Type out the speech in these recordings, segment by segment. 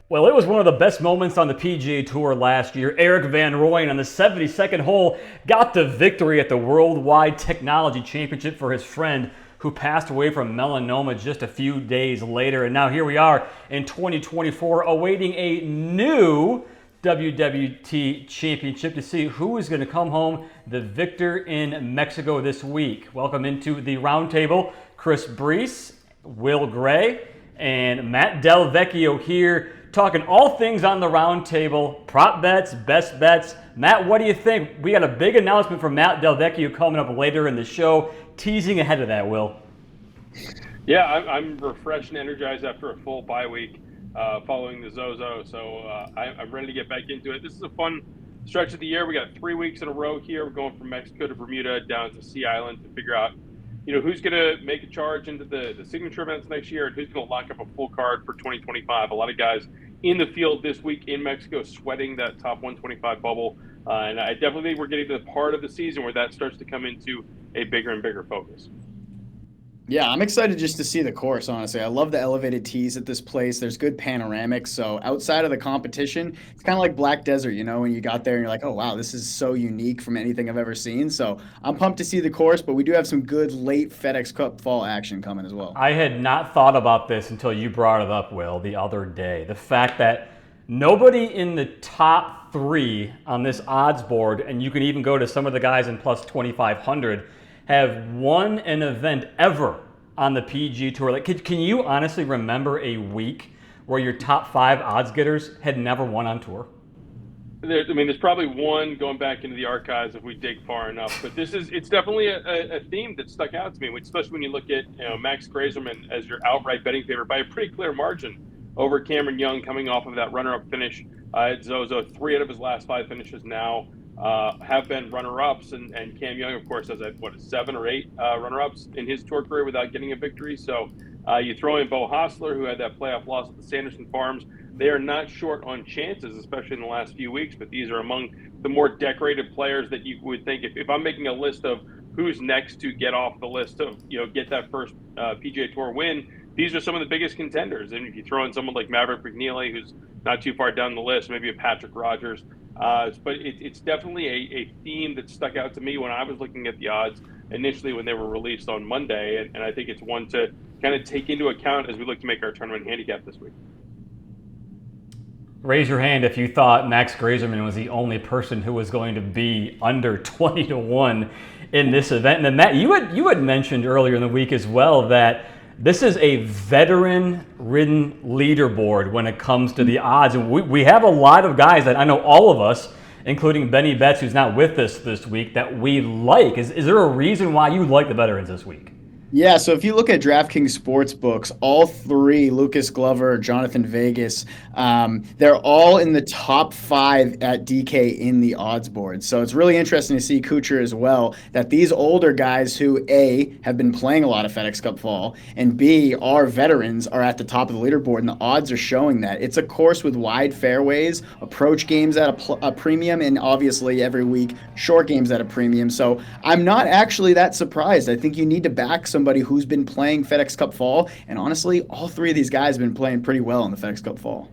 Well, it was one of the best moments on the PGA Tour last year. Eric Van Rooyen on the 72nd hole got the victory at the Worldwide Technology Championship for his friend who passed away from melanoma just a few days later. And now here we are in 2024 awaiting a new WWT Championship to see who is going to come home the victor in Mexico this week. Welcome into the roundtable, Chris Brees, Will Gray, and Matt Del Vecchio here, talking all things on the round table, prop bets, best bets. Matt, what do you think? We got a big announcement from Matt Del Vecchio coming up later in the show. Teasing ahead of that, Will. Yeah, I'm refreshed and energized after a full bye week following the Zozo, so I'm ready to get back into it. This is a fun stretch of the year. We got 3 weeks in a row here. We're going from Mexico to Bermuda down to Sea Island to figure out who's going to make a charge into the signature events next year and who's going to lock up a full card for 2025. A lot of guys in the field this week in Mexico sweating that top 125 bubble. And I definitely think we're getting to the part of the season where that starts to come into a bigger and bigger focus. Yeah, I'm excited just to see the course, honestly. I love the elevated tees at this place. There's good panoramics. So outside of the competition, it's kind of like Black Desert, when you got there and you're like, oh, wow, this is so unique from anything I've ever seen. So I'm pumped to see the course, but we do have some good late FedEx Cup fall action coming as well. I had not thought about this until you brought it up, Will, the other day. The fact that nobody in the top three on this odds board, and you can even go to some of the guys in plus 2,500, have won an event ever on the PGA Tour. Like, can you honestly remember a week where your top five odds getters had never won on tour? There's probably one going back into the archives if we dig far enough. But it's definitely a theme that stuck out to me, especially when you look at Max Grazerman as your outright betting favorite by a pretty clear margin over Cameron Young, coming off of that runner-up finish at Zozo. 3 out of his last 5 finishes now have been runner-ups, and Cam Young, of course, has 7 or 8 runner-ups in his tour career without getting a victory. So you throw in Bo Hostler, who had that playoff loss at the Sanderson Farms. They are not short on chances, especially in the last few weeks, but these are among the more decorated players that you would think, if I'm making a list of who's next to get off the list of, get that first PGA Tour win, these are some of the biggest contenders. And if you throw in someone like Maverick McNeely, who's not too far down the list, maybe a Patrick Rogers, but it's definitely a theme that stuck out to me when I was looking at the odds initially when they were released on Monday. And I think it's one to kind of take into account as we look to make our tournament handicap this week. Raise your hand if you thought Max Grazerman was the only person who was going to be under 20-1 in this event. And then Matt, you had mentioned earlier in the week as well that this is a veteran-ridden leaderboard when it comes to the odds. And we have a lot of guys that I know all of us, including Benny Betts, who's not with us this week, that we like. Is there a reason why you like the veterans this week? Yeah, so if you look at DraftKings Sportsbooks, all 3, Lucas Glover, Jonathan Vegas, they're all in the top 5 at DK in the odds board. So it's really interesting to see Kuchar as well, that these older guys who, A, have been playing a lot of FedEx Cup fall, and B, are veterans, are at the top of the leaderboard, and the odds are showing that. It's a course with wide fairways, approach games at a premium, and obviously every week, short games at a premium. So I'm not actually that surprised. I think you need to back somebody who's been playing FedEx Cup fall, and honestly, all 3 of these guys have been playing pretty well in the FedEx Cup fall.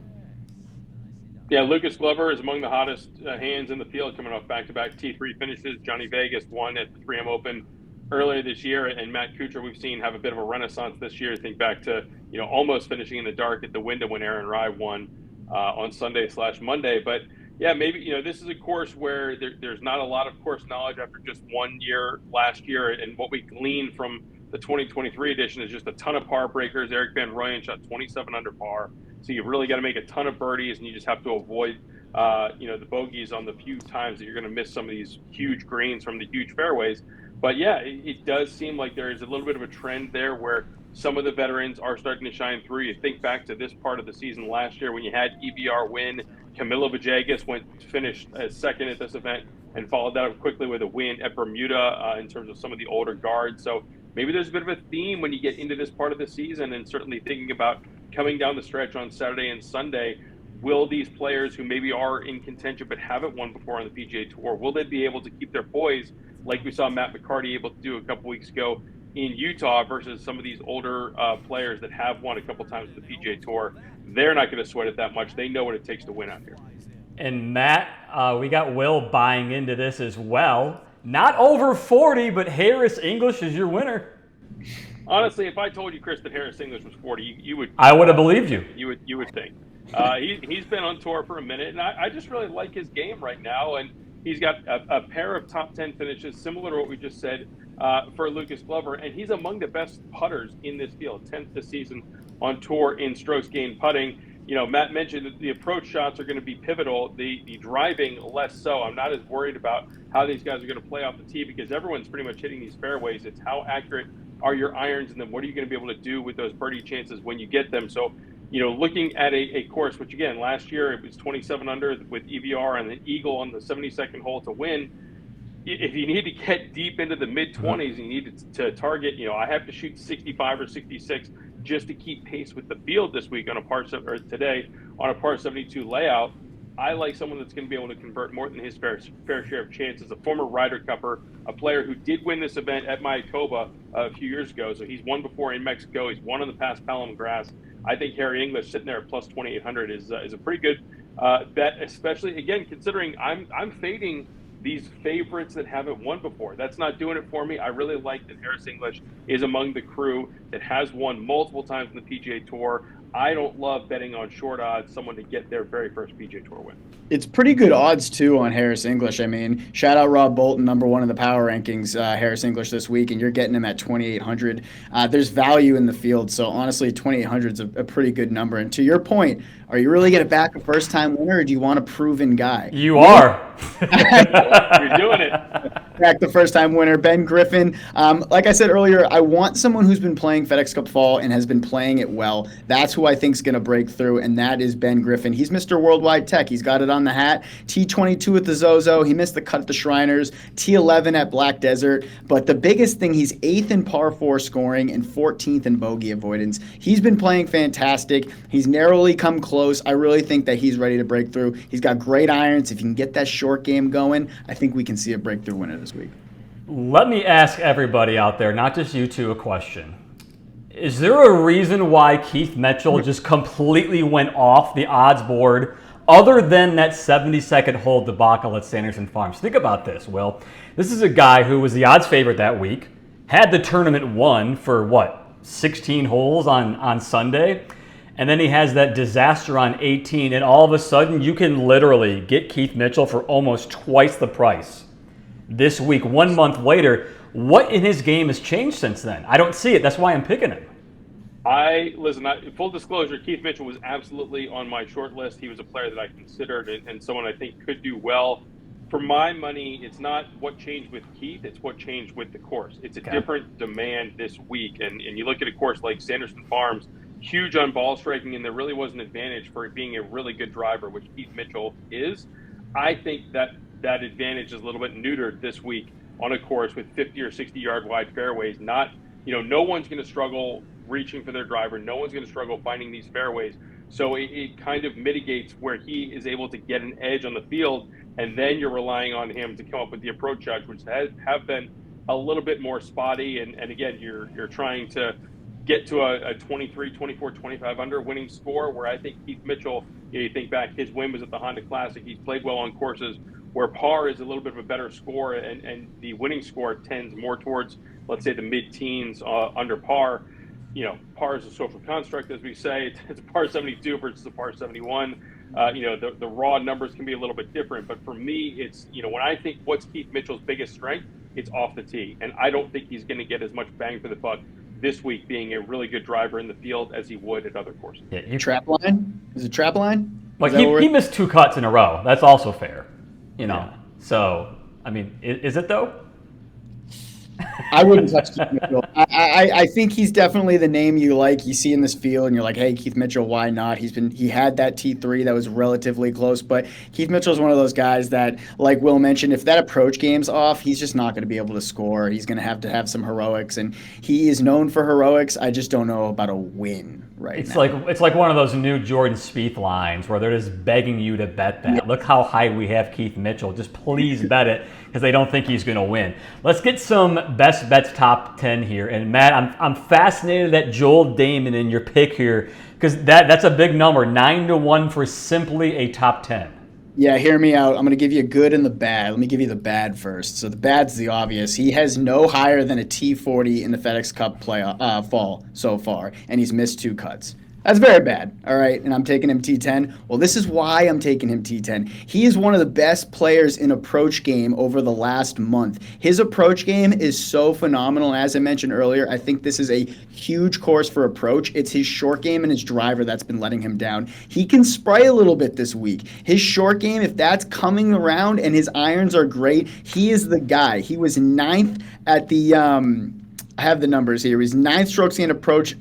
Yeah, Lucas Glover is among the hottest hands in the field, coming off back-to-back T3 finishes. Johnny Vegas won at the 3M Open earlier this year, and Matt Kuchar we've seen have a bit of a renaissance this year. Think back to almost finishing in the dark at the Wyndham when Aaron Rai won on Sunday/Monday. But yeah, maybe this is a course where there's not a lot of course knowledge after just 1 year last year, and what we gleaned from the 2023 edition is just a ton of par breakers. Eric Van Rooyen shot 27 under par. So you've really got to make a ton of birdies, and you just have to avoid, the bogeys on the few times that you're going to miss some of these huge greens from the huge fairways. But yeah, it does seem like there is a little bit of a trend there where some of the veterans are starting to shine through. You think back to this part of the season last year when you had EBR win. Camilo Villegas finished as second at this event and followed that up quickly with a win at Bermuda in terms of some of the older guards. So maybe there's a bit of a theme when you get into this part of the season, and certainly thinking about coming down the stretch on Saturday and Sunday. Will these players who maybe are in contention but haven't won before on the PGA Tour, will they be able to keep their poise like we saw Matt McCarty able to do a couple weeks ago in Utah versus some of these older players that have won a couple times with the PGA Tour. They're not going to sweat it that much. They know what it takes to win out here. And Matt, we got Will buying into this as well. Not over 40, but Harris English is your winner. Honestly, if I told you, Chris, that Harris English was 40, you would. I would have believed you. You would think. He's been on tour for a minute, and I just really like his game right now. And he's got a pair of top 10 finishes, similar to what we just said for Lucas Glover, and he's among the best putters in this field, 10th this season on tour in strokes gained putting. You know, Matt mentioned that the approach shots are going to be pivotal. The driving, less so. I'm not as worried about how these guys are going to play off the tee because everyone's pretty much hitting these fairways. It's how accurate are your irons, and then what are you going to be able to do with those birdie chances when you get them? So, you know, looking at a course, which again, last year it was 27 under with EVR and the Eagle on the 72nd hole to win. If you need to get deep into the mid-20s, you need to target, you know, I have to shoot 65 or 66 just to keep pace with the field this week on a today on a par 72 layout. I like someone that's going to be able to convert more than his fair share of chances. A former Ryder Cupper, a player who did win this event at Mayakoba a few years ago. So he's won before in Mexico. He's won on the past Palom Grass. I think Harry English sitting there at plus 2,800 is a pretty good bet, especially, again, considering I'm fading these favorites that haven't won before. That's not doing it for me. I really like that Harris English is among the crew that has won multiple times in the PGA Tour. I don't love betting on short odds, someone to get their very first PGA Tour win. It's pretty good odds, too, on Harris English. I mean, shout out Rob Bolton, number one in the power rankings, Harris English this week, and you're getting him at 2,800. There's value in the field, so honestly, 2,800 is a pretty good number. And to your point, are you really going to back a first-time winner, or do you want a proven guy? You are. You're doing it. Back the first-time winner, Ben Griffin. Like I said earlier, I want someone who's been playing FedEx Cup Fall and has been playing it well. That's who I think is going to break through, and that is Ben Griffin. He's Mr. Worldwide Tech. He's got it on the hat. T22 at the Zozo. He missed the cut at the Shriners. T11 at Black Desert. But the biggest thing, he's 8th in par 4 scoring and 14th in bogey avoidance. He's been playing fantastic. He's narrowly come close. I really think that he's ready to break through. He's got great irons. If you can get that short game going, I think we can see a breakthrough winner this week. Let me ask everybody out there, not just you two, a question. Is there a reason why Keith Mitchell just completely went off the odds board other than that 72nd hole debacle at Sanderson Farms? Think about this, Will. This is a guy who was the odds favorite that week, had the tournament won for, 16 holes on Sunday, and then he has that disaster on 18, and all of a sudden you can literally get Keith Mitchell for almost twice the price this week, 1 month later. What in his game has changed since then? I don't see it. That's why I'm picking him. Full disclosure, Keith Mitchell was absolutely on my short list. He was a player that I considered and someone I think could do well. For my money, it's not what changed with Keith, it's what changed with the course. It's a different demand this week. And you look at a course like Sanderson Farms, huge on ball striking, and there really was an advantage for it being a really good driver, which Keith Mitchell is. I think that advantage is a little bit neutered this week on a course with 50 or 60 yard wide fairways. No one's going to struggle reaching for their driver. No one's going to struggle finding these fairways. So it kind of mitigates where he is able to get an edge on the field, and then you're relying on him to come up with the approach shots, which have been a little bit more spotty. And again, you're trying to get to a 23, 24, 25 under winning score, where I think Keith Mitchell, you think back, his win was at the Honda Classic. He's played well on courses where par is a little bit of a better score, and the winning score tends more towards, let's say, the mid-teens under par. Par is a social construct, as we say. It's a par 72 versus a par 71. The raw numbers can be a little bit different. But for me, it's, when I think what's Keith Mitchell's biggest strength, it's off the tee. And I don't think he's going to get as much bang for the buck this week being a really good driver in the field as he would at other courses. Yeah, trap line? Is it trap line? Like he missed 2 cuts in a row. That's also fair. Yeah. So, I mean, is it though? I wouldn't touch Keith Mitchell. I think he's definitely the name you like. You see in this field, and you're like, hey, Keith Mitchell, why not? He had that T3 that was relatively close, but Keith Mitchell is one of those guys that, like Will mentioned, if that approach game's off, he's just not going to be able to score. He's going to have some heroics, and he is known for heroics. I just don't know about a win right now. now. It's like one of those new Jordan Spieth lines where they're just begging you to bet that. Yeah. Look how high we have Keith Mitchell. Just please bet it because they don't think he's going to win. Let's get some best bets top 10 here. And Matt, I'm fascinated at Joel Damon in your pick here because that's a big number, 9-1 for simply a top 10. Yeah, hear me out. I'm going to give you a good and the bad. Let me give you the bad first. So the bad's the obvious. He has no higher than a T40 in the FedEx Cup fall so far, and he's missed 2 cuts. That's very bad, all right? And I'm taking him T10. Well, this is why I'm taking him T10. He is one of the best players in approach game over the last month. His approach game is so phenomenal. As I mentioned earlier, I think this is a huge course for approach. It's his short game and his driver that's been letting him down. He can spray a little bit this week. His short game, if that's coming around and his irons are great, he is the guy. He was 9th at the I have the numbers here. He was 9th strokes gained approach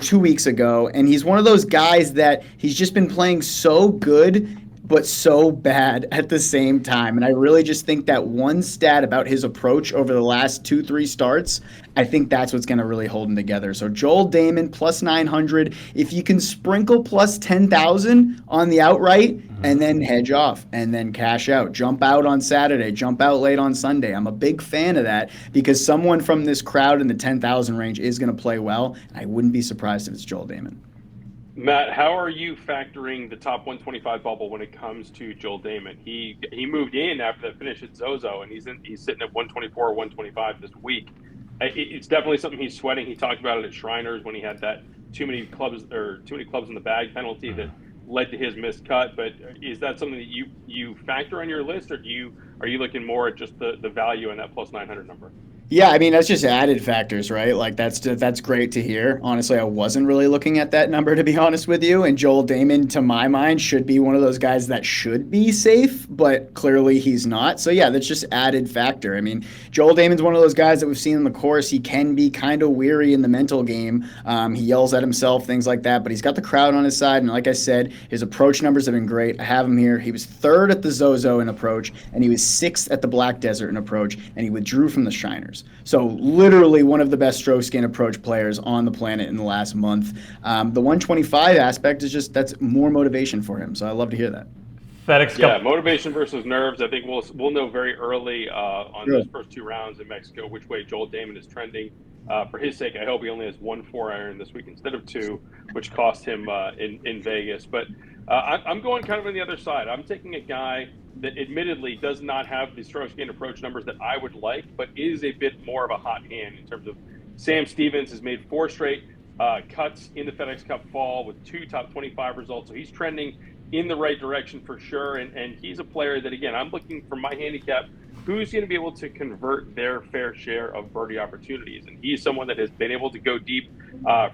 2 weeks ago, and he's one of those guys that he's just been playing so good but so bad at the same time. And I really just think that one stat about his approach over the last 2-3 starts, I think that's what's going to really hold him together. So Joel Damon plus 900. If you can sprinkle plus 10,000 on the outright and then hedge off and then cash out, jump out on Saturday, jump out late on Sunday. I'm a big fan of that because someone from this crowd in the 10,000 range is going to play well. I wouldn't be surprised if it's Joel Damon. Matt, how are you factoring the top 125 bubble when it comes to Joel Damon? He moved in after that finish at Zozo, and he's sitting at 124 or 125 this week. It's definitely something he's sweating. He talked about it at Shriners when he had that too many clubs in the bag penalty that led to his missed cut. But is that something that you factor on your list, or are you looking more at just the value in that plus 900 number? Yeah, I mean, that's just added factors, right? Like, that's great to hear. Honestly, I wasn't really looking at that number, to be honest with you. And Joel Damon, to my mind, should be one of those guys that should be safe, but clearly he's not. So, yeah, that's just added factor. I mean, Joel Damon's one of those guys that we've seen in the course. He can be kind of weary in the mental game. He yells at himself, things like that, but he's got the crowd on his side. And like I said, his approach numbers have been great. I have him here. He was 3rd at the Zozo in approach, and he was 6th at the Black Desert in approach, and he withdrew from the Shriners. So literally one of the best stroke gain approach players on the planet in the last month. The 125 aspect is that's more motivation for him. So I love to hear that. FedEx Cup. Yeah, motivation versus nerves. I think we'll know very early on those first 2 rounds in Mexico which way Joel Damon is trending. For his sake, I hope he only has 1 4-iron this week instead of 2, which cost him in Vegas. But I'm going kind of on the other side. I'm taking a guy that admittedly does not have the strokes gained approach numbers that I would like, but is a bit more of a hot hand in terms of Sam Stevens has made 4 straight cuts in the FedEx Cup fall with 2 top 25 results. So he's trending in the right direction for sure. And he's a player that, again, I'm looking for my handicap, who's going to be able to convert their fair share of birdie opportunities. And he's someone that has been able to go deep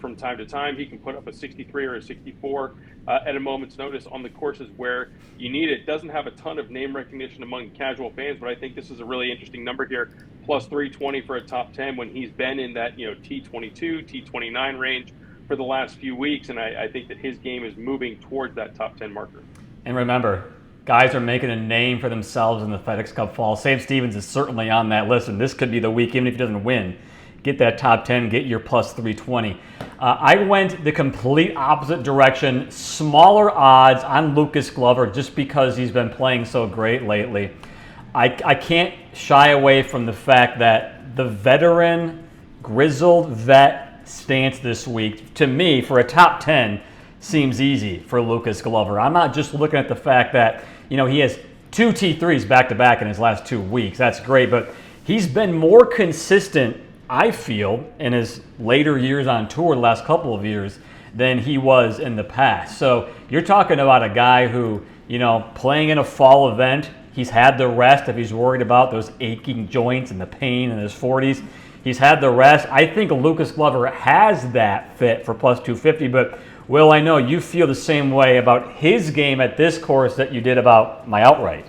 from time to time. He can put up a 63 or a 64 at a moment's notice on the courses where you need it. Doesn't have a ton of name recognition among casual fans, but I think this is a really interesting number here, plus 320 for a top 10 when he's been in that T22, T29 range for the last few weeks. And I think that his game is moving towards that top 10 marker. And remember, guys are making a name for themselves in the FedEx Cup fall. Sam Stevens is certainly on that list, and this could be the week, even if he doesn't win. Get that top 10, get your plus 320. I went the complete opposite direction, smaller odds on Lucas Glover just because he's been playing so great lately. I can't shy away from the fact that the veteran, grizzled vet stance this week, to me, for a top 10, seems easy for Lucas Glover. I'm not just looking at the fact that, he has 2 T3s back-to-back in his last 2 weeks. That's great, but he's been more consistent, I feel, in his later years on tour, the last couple of years, than he was in the past. So you're talking about a guy who, playing in a fall event, he's had the rest if he's worried about those aching joints and the pain in his 40s. He's had the rest. I think Lucas Glover has that fit for plus 250, but Will, I know you feel the same way about his game at this course that you did about my outright.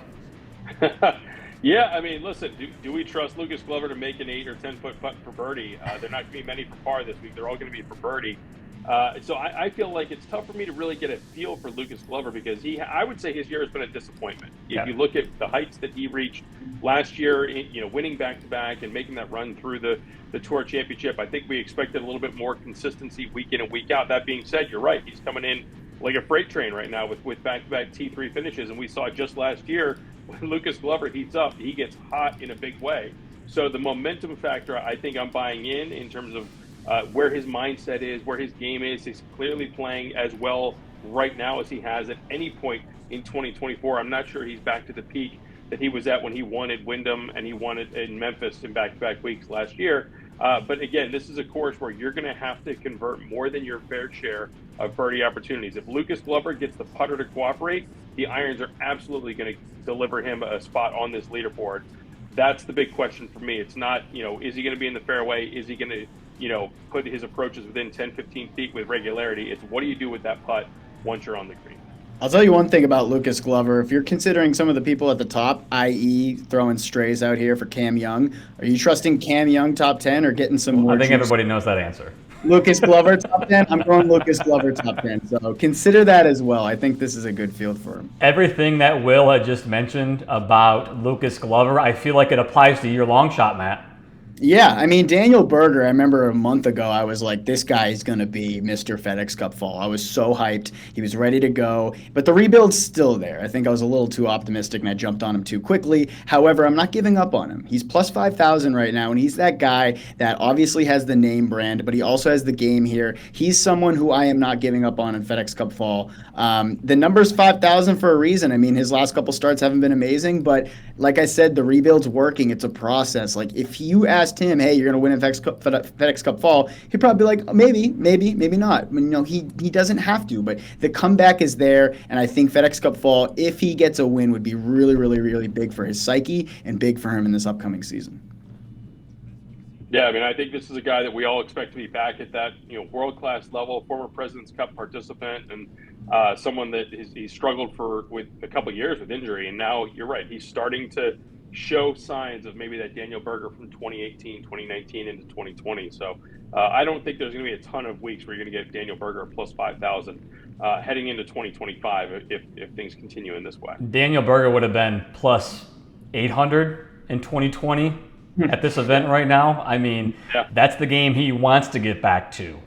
Yeah, I mean, listen, do we trust Lucas Glover to make an 8 or 10 foot putt for birdie? They're not going to be many for par this week. They're all going to be for birdie. So I feel like it's tough for me to really get a feel for Lucas Glover because I would say his year has been a disappointment. If you look at the heights that he reached last year, winning back-to-back and making that run through the Tour Championship, I think we expected a little bit more consistency week in and week out. That being said, you're right. He's coming in like a freight train right now with back-to-back T3 finishes. And we saw just last year when Lucas Glover heats up, he gets hot in a big way. So the momentum factor, I think I'm buying in terms of where his mindset is, where his game is. He's clearly playing as well right now as he has at any point in 2024. I'm not sure he's back to the peak that he was at when he won at Wyndham and he won it in Memphis in back-to-back weeks last year. But again, this is a course where you're going to have to convert more than your fair share of birdie opportunities. If Lucas Glover gets the putter to cooperate, the irons are absolutely going to deliver him a spot on this leaderboard. That's the big question for me. It's not, is he going to be in the fairway? Is he going to put his approaches within 10, 15 feet with regularity? It's what do you do with that putt once you're on the green? I'll tell you one thing about Lucas Glover. If you're considering some of the people at the top, i.e. throwing strays out here for Cam Young, are you trusting Cam Young top 10 or getting some more? I think everybody knows that answer. Lucas Glover top 10? I'm going Lucas Glover top 10. So consider that as well. I think this is a good field for him. Everything that Will had just mentioned about Lucas Glover, I feel like it applies to your long shot, Matt. Yeah, I mean, Daniel Berger, I remember a month ago, I was like, this guy is going to be Mr. FedEx Cup fall. I was so hyped. He was ready to go. But the rebuild's still there. I think I was a little too optimistic and I jumped on him too quickly. However, I'm not giving up on him. He's plus 5,000 right now, and he's that guy that obviously has the name brand, but he also has the game here. He's someone who I am not giving up on in FedEx Cup fall. The number's 5,000 for a reason. I mean, his last couple starts haven't been amazing, but like I said, the rebuild's working. It's a process. Like, if you asked him, hey, you're going to win in FedEx Cup fall, he'd probably be like, maybe not. I mean, he doesn't have to, but the comeback is there, and I think FedEx Cup fall, if he gets a win, would be really, really, really big for his psyche and big for him in this upcoming season. Yeah, I mean, I think this is a guy that we all expect to be back at that, world-class level, former President's Cup participant, and someone that he's struggled with a couple of years with injury, and now you're right, he's starting to show signs of maybe that Daniel Berger from 2018, 2019 into 2020. So I don't think there's going to be a ton of weeks where you're going to get Daniel Berger plus 5,000 heading into 2025 if things continue in this way. Daniel Berger would have been plus 800 in 2020 at this event right now. I mean, That's the game he wants to get back to.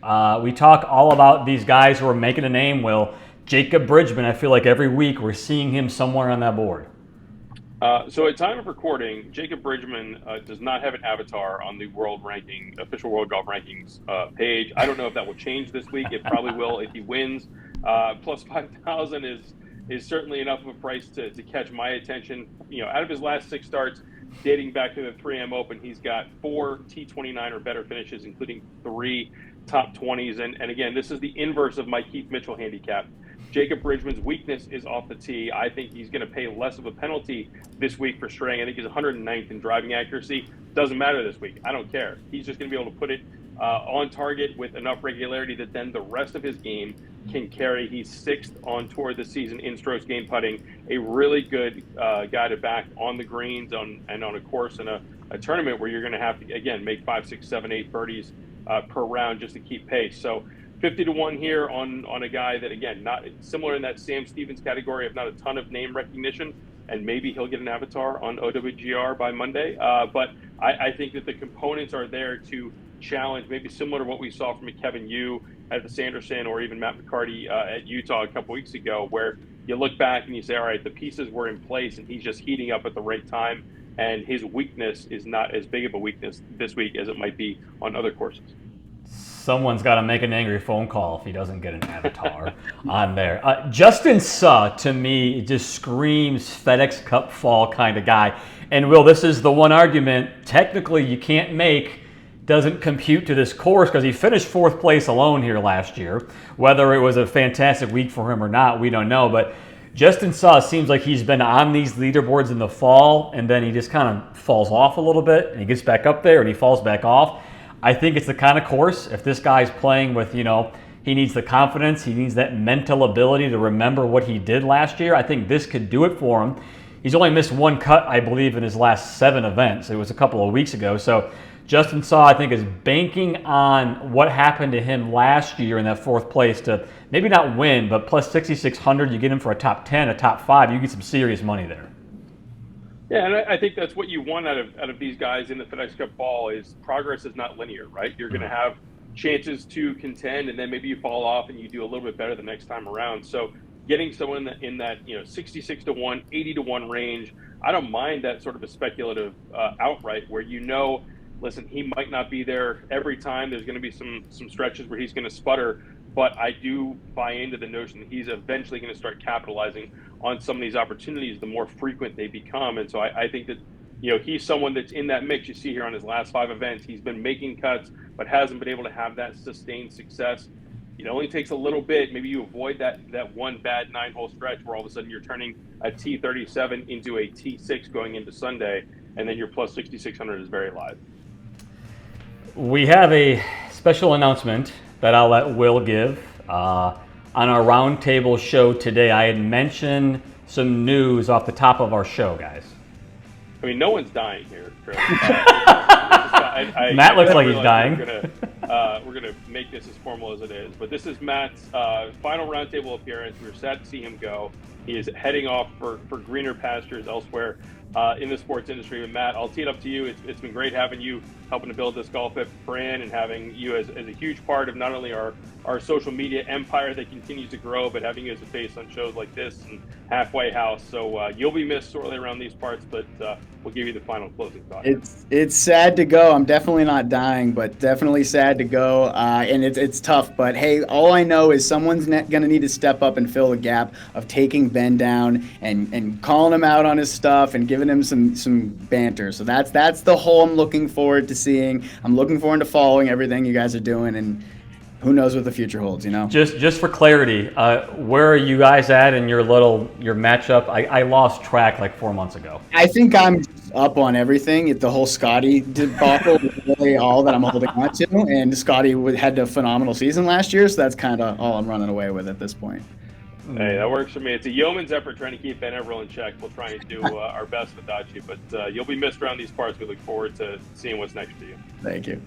We talk all about these guys who are making a name. Will, Jacob Bridgman, I feel like every week we're seeing him somewhere on that board. So at time of recording, Jacob Bridgman does not have an avatar on the official World Golf Rankings page. I don't know if that will change this week. It probably will if he wins. Plus 5,000 is certainly enough of a price to catch my attention. Out of his last 6 starts, dating back to the 3M Open, he's got 4 T29 or better finishes, including 3 top 20s. And again, this is the inverse of my Keith Mitchell handicap. Jacob Bridgman's weakness is off the tee. I think he's going to pay less of a penalty this week for straying. I think he's 109th in driving accuracy. Doesn't matter this week. I don't care. He's just going to be able to put it on target with enough regularity that then the rest of his game can carry. He's 6th on tour this season in strokes gained putting. A really good guy to back on the greens and on a course in a tournament where you're going to have to, again, make 5, 6, 7, 8 birdies per round just to keep pace. So 50-1 here on a guy that, again, not similar in that Sam Stevens category of not a ton of name recognition, and maybe he'll get an avatar on OWGR by Monday. But I think that the components are there to challenge, maybe similar to what we saw from Kevin Yu at the Sanderson or even Matt McCarty at Utah a couple weeks ago, where you look back and you say, all right, the pieces were in place and he's just heating up at the right time, and his weakness is not as big of a weakness this week as it might be on other courses. Someone's got to make an angry phone call if he doesn't get an avatar on there. Justin Suh, to me, just screams FedEx Cup fall kind of guy. And, Will, this is the one argument technically you can't make, doesn't compute to this course, because he finished 4th place alone here last year. Whether it was a fantastic week for him or not, we don't know. But Justin Suh seems like he's been on these leaderboards in the fall, and then he just kind of falls off a little bit, and he gets back up there, and he falls back off. I think it's the kind of course, if this guy's playing with, he needs the confidence, he needs that mental ability to remember what he did last year. I think this could do it for him. He's only missed 1 cut, I believe, in his last 7 events. It was a couple of weeks ago. So Justin Saw, I think, is banking on what happened to him last year in that 4th place to maybe not win, but plus 6,600, you get him for a top 10, a top 5, you get some serious money there. Yeah, and I think that's what you want out of these guys in the FedEx Cup Ball is progress is not linear, right? You're going to have chances to contend, and then maybe you fall off and you do a little bit better the next time around. So getting someone in that 66 to 1, 80 to 1 range, I don't mind that sort of a speculative outright where listen, he might not be there every time. There's going to be some stretches where he's going to sputter, but I do buy into the notion that he's eventually going to start capitalizing on some of these opportunities the more frequent they become. And so I think that, he's someone that's in that mix. You see here on his last 5 events, he's been making cuts, but hasn't been able to have that sustained success. It only takes a little bit. Maybe you avoid that one bad 9-hole stretch where all of a sudden you're turning a T37 into a T6 going into Sunday, and then your plus 6,600 is very live. We have a special announcement that I'll let Will give. On our roundtable show today, I had mentioned some news off the top of our show, guys. I mean, no one's dying here, Chris. Matt looks like he's dying. We're gonna make this as formal as it is, but this is Matt's final roundtable appearance. We're sad to see him go. He is heading off for greener pastures elsewhere in the sports industry. But Matt, I'll tee it up to you. It's been great having you helping to build this Golfbet brand and having you as a huge part of not only our social media empire that continues to grow, but having you as a face on shows like this and Halfway House. So you'll be missed sorely around these parts, but we'll give you the final closing thought. It's sad to go. I'm definitely not dying, but definitely sad to go. And it's tough. But hey, all I know is someone's going to need to step up and fill the gap of taking Ben down and calling him out on his stuff and giving him some banter. So that's the whole I'm looking forward to seeing. I'm looking forward to following everything you guys are doing, and who knows what the future holds, Just for clarity, where are you guys at in your matchup? I lost track like 4 months ago. I think I'm up on everything. The whole Scotty debacle is really all that I'm holding on to, and Scotty had a phenomenal season last year, so that's kind of all I'm running away with at this point. Hey, that works for me. It's a yeoman's effort trying to keep Ben Everill in check. We'll try and do our best without you, but you'll be missed around these parts. We look forward to seeing what's next for you. Thank you.